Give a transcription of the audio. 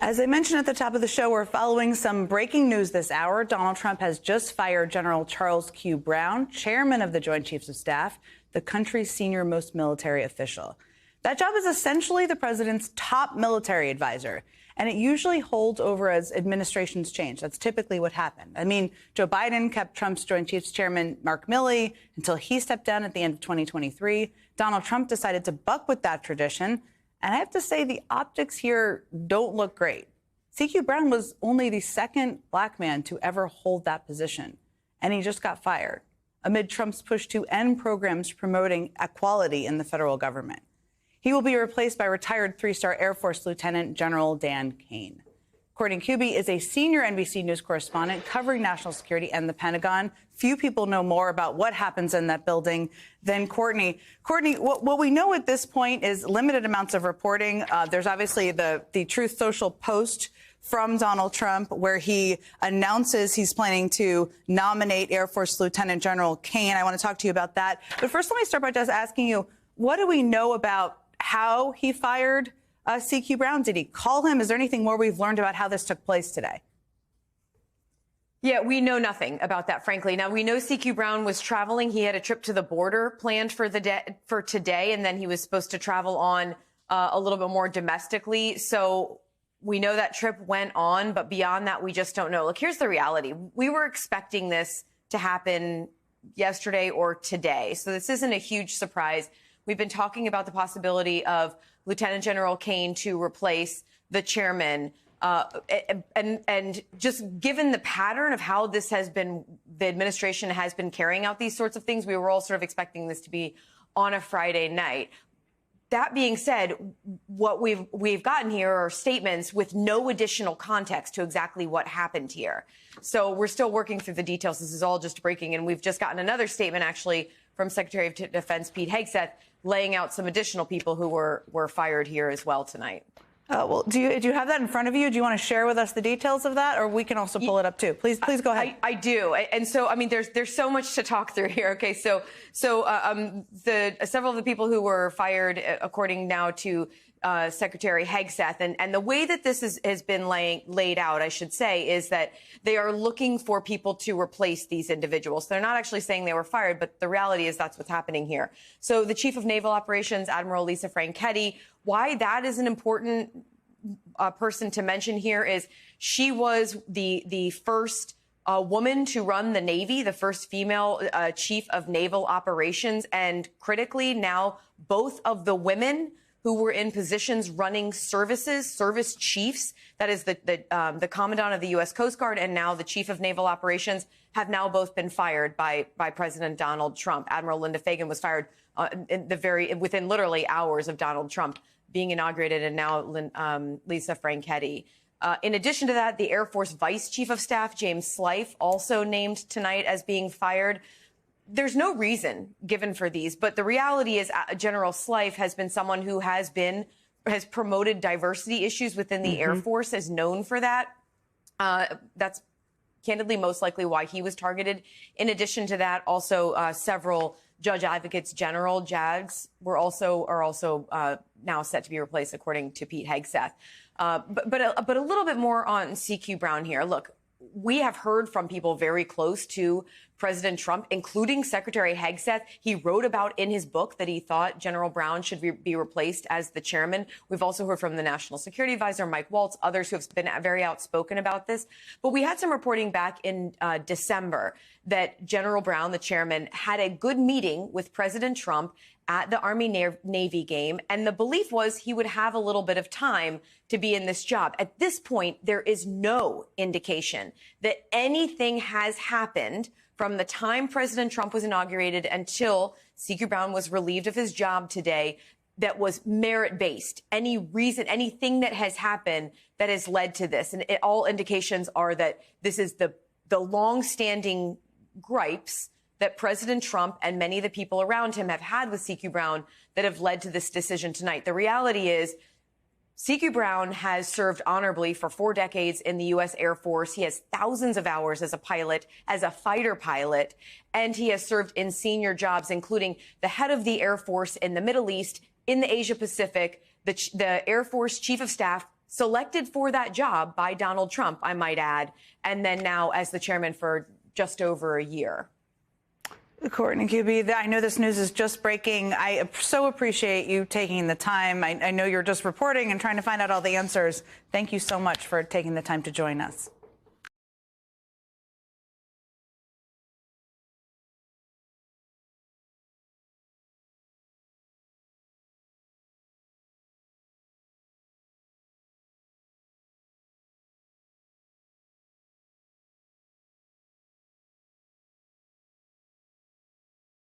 As I mentioned at the top of the show, we're following some breaking news this hour. Donald Trump has just fired General Charles Q. Brown, chairman of the Joint Chiefs of Staff, the country's senior-most military official. That job is essentially the president's top military advisor, and it usually holds over as administrations change. That's typically what happened. I mean, Joe Biden kept Trump's Joint Chiefs chairman, Mark Milley, until he stepped down at the end of 2023. Donald Trump decided to buck with that tradition. And I have to say, the optics here don't look great. CQ Brown was only the second black man to ever hold that position, and he just got fired amid Trump's push to end programs promoting equality in the federal government. He will be replaced by retired three-star Air Force Lieutenant General Dan Kane. Courtney Kube is a senior NBC News correspondent covering national security and the Pentagon. Few people know more about what happens in that building than Courtney. Courtney, what we know at this point is limited amounts of reporting. There's obviously the Truth Social post from Donald Trump where he announces he's planning to nominate Air Force Lieutenant General Kane. I want to talk to you about that. But first, let me start by just asking you, what do we know about how he fired CQ Brown? Did he call him? Is there anything more we've learned about how this took place today? Yeah, we know nothing about that, frankly. Now, we know CQ Brown was traveling. He had a trip to the border planned for today, and then he was supposed to travel on a little bit more domestically. So we know that trip went on, but beyond that, we just don't know. Look, here's the reality. We were expecting this to happen yesterday or today, so this isn't a huge surprise. We've been talking about the possibility of Lieutenant General Kane to replace the chairman. And just given the pattern of how this has been, the administration has been carrying out these sorts of things, we were all sort of expecting this to be on a Friday night. That being said, what we've gotten here are statements with no additional context to exactly what happened here. So we're still working through the details. This is all just breaking, and we've just gotten another statement actually from Secretary of Defense Pete Hegseth laying out some additional people who were fired here as well tonight. Well, do you have that in front of you? Do you want to share with us the details of that, or we can also pull it up too? Please go ahead. I do, and so I mean, there's so much to talk through here. Okay, so several of the people who were fired, according now to Secretary Hegseth, and the way that this has been laid out, I should say, is that they are looking for people to replace these individuals. They're not actually saying they were fired, but the reality is that's what's happening here. So the Chief of Naval Operations, Admiral Lisa Franchetti, why that is an important person to mention here is she was the first woman to run the Navy, the first female chief of naval operations, and critically now both of the women who were in positions running service chiefs, that is the commandant of the U.S. Coast Guard and now the chief of naval operations, have now both been fired by President Donald Trump. Admiral Linda Fagan was fired within literally hours of Donald Trump being inaugurated, and now Lisa Franchetti. In addition to that, the Air Force Vice Chief of Staff, James Slife, also named tonight as being fired. There's no reason given for these, but the reality is General Slife has been someone who has promoted diversity issues within the Air Force, is known for that. That's candidly most likely why he was targeted. In addition to that, also several Judge Advocates General, JAGs, are also now set to be replaced, according to Pete Hegseth. But a little bit more on CQ Brown here. Look, we have heard from people very close to President Trump, including Secretary Hegseth. He wrote about in his book that he thought General Brown should be replaced as the chairman. We've also heard from the National Security Advisor, Mike Waltz, others who have been very outspoken about this. But we had some reporting back in December that General Brown, the chairman, had a good meeting with President Trump at the Army-Navy game, and the belief was he would have a little bit of time to be in this job. At this point, there is no indication that anything has happened from the time President Trump was inaugurated until CQ Brown was relieved of his job today that was merit-based. Any reason, anything that has happened that has led to this. And all indications are that this is the long-standing gripes that President Trump and many of the people around him have had with CQ Brown that have led to this decision tonight. The reality is CQ Brown has served honorably for 4 decades in the U.S. Air Force. He has thousands of hours as a pilot, as a fighter pilot, and he has served in senior jobs, including the head of the Air Force in the Middle East, in the Asia Pacific, the Air Force Chief of Staff, selected for that job by Donald Trump, I might add, and then now as the chairman for just over a year. Courtney Kube, I know this news is just breaking. I so appreciate you taking the time. I know you're just reporting and trying to find out all the answers. Thank you so much for taking the time to join us.